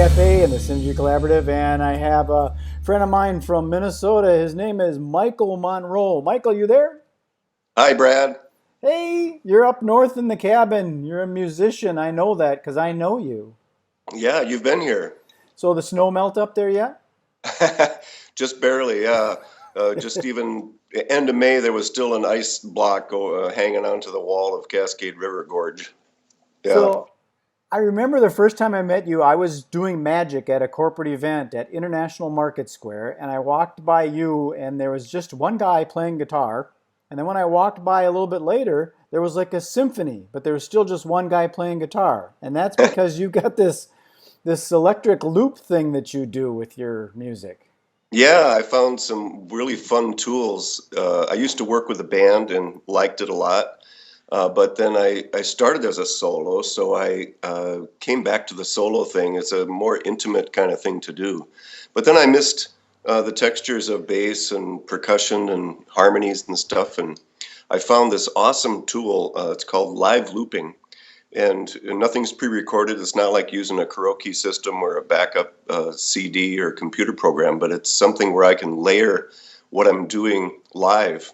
Cafe and the Synergy Collaborative, and I have a friend of mine from Minnesota. His name is Michael Monroe. Michael, you there? Hi, Brad. Hey, you're up north in the cabin. You're a musician. I know that because I know you. Yeah, you've been here. So the snow melt up there yet? Just barely, yeah. Just even end of May, there was still an ice block hanging onto the wall of Cascade River Gorge. Yeah. So I remember the first time I met you, I was doing magic at a corporate event at International Market Square, and I walked by you, and there was just one guy playing guitar. And then when I walked by a little bit later, there was like a symphony, but there was still just one guy playing guitar. And that's because you got this electric loop thing that you do with your music. Yeah, I found some really fun tools. I used to work with a band and liked it a lot. But then I started as a solo, so I came back to the solo thing. It's a more intimate kind of thing to do. But then I missed the textures of bass and percussion and harmonies and stuff. And I found this awesome tool. It's called live looping. And nothing's pre-recorded. It's not like using a karaoke system or a backup CD or computer program, but it's something where I can layer what I'm doing live.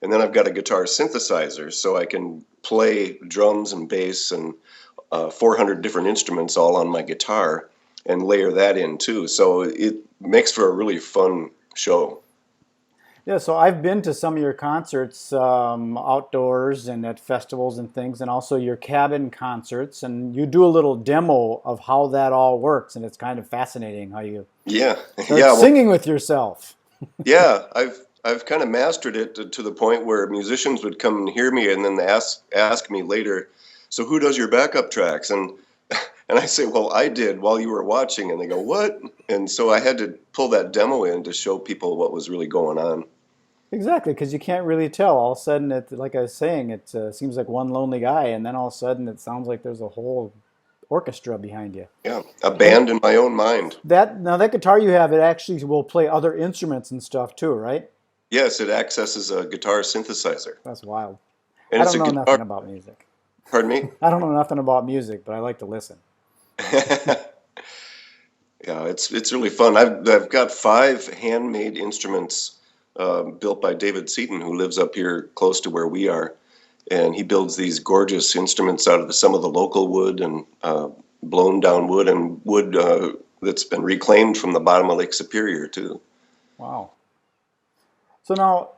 And then I've got a guitar synthesizer, so I can play drums and bass and 400 different instruments all on my guitar and layer that in too. So it makes for a really fun show. Yeah, so I've been to some of your concerts outdoors and at festivals and things, and also your cabin concerts, and you do a little demo of how that all works, and it's kind of fascinating how you Yeah, start yeah, well, singing with yourself. yeah. I've kind of mastered it to the point where musicians would come and hear me and then ask me later, so who does your backup tracks? And I say, well, I did while you were watching, and they go, what? And so I had to pull that demo in to show people what was really going on. Exactly, because you can't really tell. All of a sudden, like I was saying, it seems like one lonely guy, and then all of a sudden, it sounds like there's a whole orchestra behind you. Yeah, a And band in my own mind. that guitar you have, it actually will play other instruments and stuff too, right? Yes, it accesses a guitar synthesizer. That's wild. And I it's don't a know guitar, nothing about music. pardon me? I don't know nothing about music, but I like to listen. Yeah, it's really fun. I've got five handmade instruments built by David Seaton, who lives up here close to where we are, and he builds these gorgeous instruments out of some of the local wood and blown down wood and wood that's been reclaimed from the bottom of Lake Superior too. Wow. So now,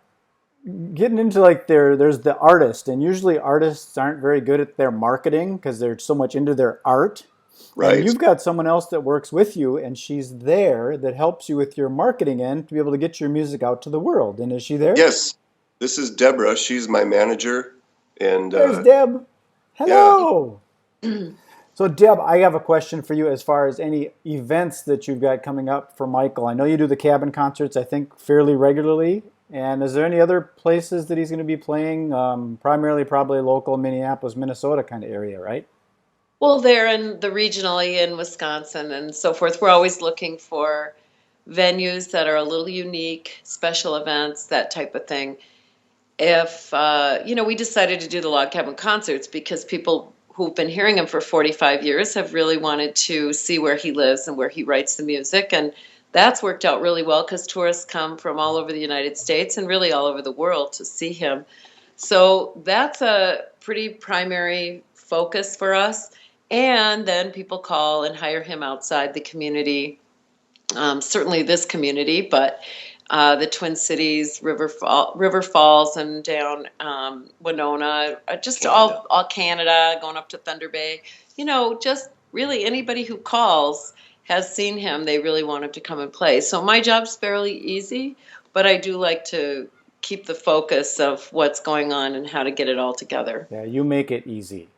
getting into like there's the artist, and usually artists aren't very good at their marketing because they're so much into their art. And Right? you've got someone else that works with you, and she's there that helps you with your marketing end to be able to get your music out to the world. And is she there? Yes. This is Deborah. She's my manager, and There's Deb. yeah. Hello. So, Deb, I have a question for you as far as any events that you've got coming up for Michael. I know you do the cabin concerts, I think, fairly regularly. And is there any other places that he's going to be playing? Primarily, probably local Minneapolis, Minnesota kind of area, right? Well, they're in the regionally in Wisconsin and so forth. We're always looking for venues that are a little unique, special events, that type of thing. If, we decided to do the log cabin concerts because people who've been hearing him for 45 years have really wanted to see where he lives and where he writes the music. And that's worked out really well because tourists come from all over the United States and really all over the world to see him. So that's a pretty primary focus for us. And then people call and hire him outside the community, certainly this community, but the Twin Cities, River Falls, and down Winona, just Canada. all Canada, going up to Thunder Bay. Just really anybody who calls has seen him. They really want him to come and play. So my job's fairly easy, but I do like to keep the focus of what's going on and how to get it all together. Yeah, you make it easy.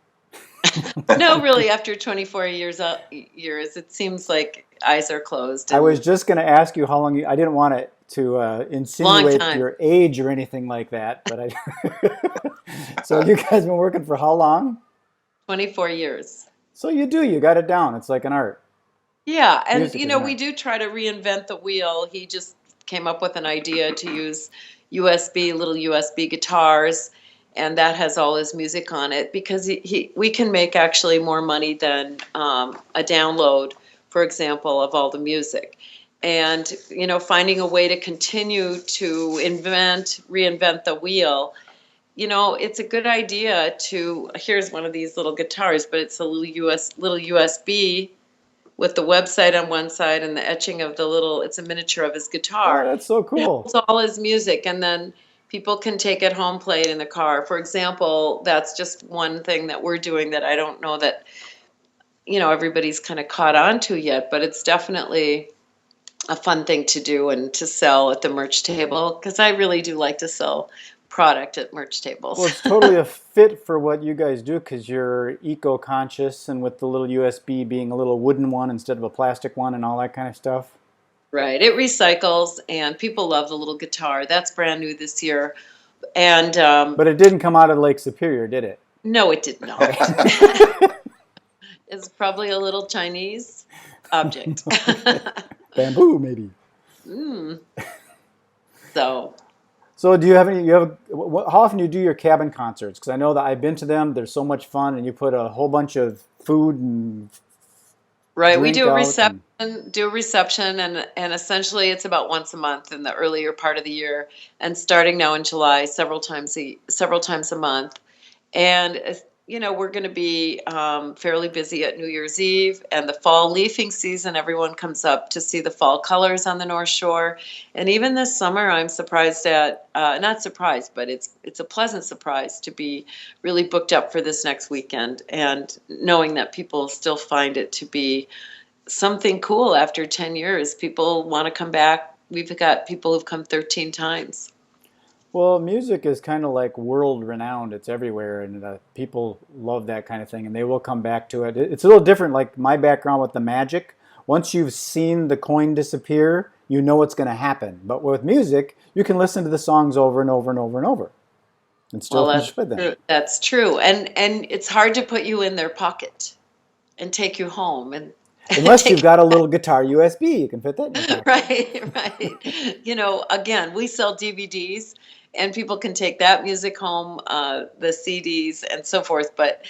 No, really, after 24 years, it seems like eyes are closed I was and just going to ask you how long I didn't want it to long insinuate time, your age or anything like that, but so you guys been working for how long? 24 years. So you got it down. It's like an art. Yeah, and Music is an we art. do try to reinvent the wheel. He just came up with an idea to use little USB guitars, and that has all his music on it because we can make actually more money than a download for example, of all the music. And, you know, finding a way to continue to reinvent the wheel. You know, it's a good idea to, here's one of these little guitars, but it's a little USB with the website on one side and the etching of it's a miniature of his Oh, guitar. that's so It cool. holds all his music, and then people can take it home, play it in the car. For example, that's just one thing that we're doing that I don't know that, you know, everybody's kind of caught on to yet, but it's definitely a fun thing to do and to sell at the merch table, because I really do like to sell product at merch tables. Well, it's totally a fit for what you guys do because you're eco-conscious, and with the little USB being a little wooden one instead of a plastic one and all that kind of stuff. Right. It recycles, and people love the little guitar. That's brand new this year. And But it didn't come out of Lake Superior, did it? no, it did not. It's probably a little Chinese object. Bamboo, maybe. So, So do you have any, how often do you do your cabin concerts? Because I know that I've been to them. They're so much fun, and you put a whole bunch of food and right, we drink do a out reception, and essentially it's about once a month in the earlier part of the year, and starting now in July, several times a month. And you know, we're going to be fairly busy at New Year's Eve and the fall leafing season. Everyone comes up to see the fall colors on the North Shore, and even this summer, I'm surprised at not surprised, but it's a pleasant surprise to be really booked up for this next weekend, and knowing that people still find it to be something cool after 10 years. People want to come back. We've got people who've come 13 times. Well, music is kind of like world renowned. It's everywhere, and people love that kind of thing, and they will come back to it. It's a little different, like my background with the magic. Once you've seen the coin disappear, you know what's going to happen. But with music, you can listen to the songs over and over and over and over, and still Well, finish with them. that's true. And it's hard to put you in their pocket and take you home and Unless you've got a little guitar USB, you can fit that in your pocket. right. You know, again, we sell DVDs, and people can take that music home, the CDs and so forth, but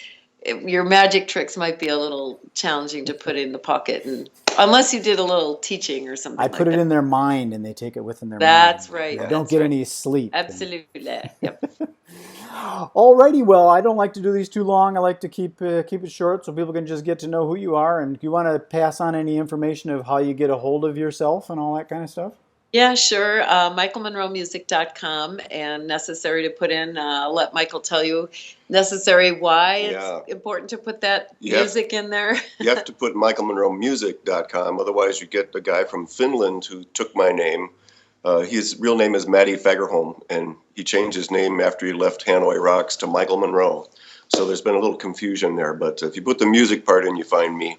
your magic tricks might be a little challenging to put in the pocket, and unless you did a little teaching or something I like put it that. in their mind, and they take it within their That's mind. right. They don't That's get right. any sleep. Absolutely. Yep. Alrighty, well, I don't like to do these too long. I like to keep it short so people can just get to know who you are. And do you want to pass on any information of how you get a hold of yourself and all that kind of stuff? Yeah, sure. MichaelMonroeMusic.com, and necessary to put in. Let Michael tell you necessary why it's important to put that music in there. You have to put MichaelMonroeMusic.com. Otherwise, you get the guy from Finland who took my name. His real name is Matty Fagerholm, and he changed his name after he left Hanoi Rocks to Michael Monroe. So there's been a little confusion there, but if you put the music part in, you find me.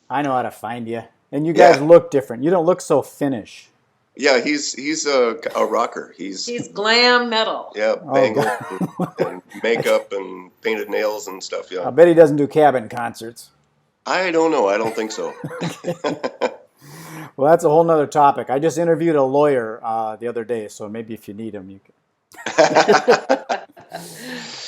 I know how to find you. And you guys look different. You don't look so Finnish. Yeah, he's a rocker. He's glam metal. Yeah, bangle and makeup and painted nails and stuff. Yeah. I bet he doesn't do cabin concerts. I don't know. I don't think so. Well, that's a whole nother topic. I just interviewed a lawyer the other day, so maybe if you need him, you can.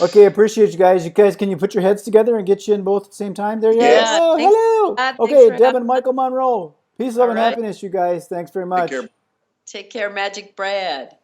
Okay, appreciate you guys. You guys, can you put your heads together and get you in both at the same time? There you Yes. go. Oh, hello. Thanks Okay, Deb and Michael Monroe. Peace, love, and right. happiness, you guys. Thanks very much. Take care. Take care, Magic Brad.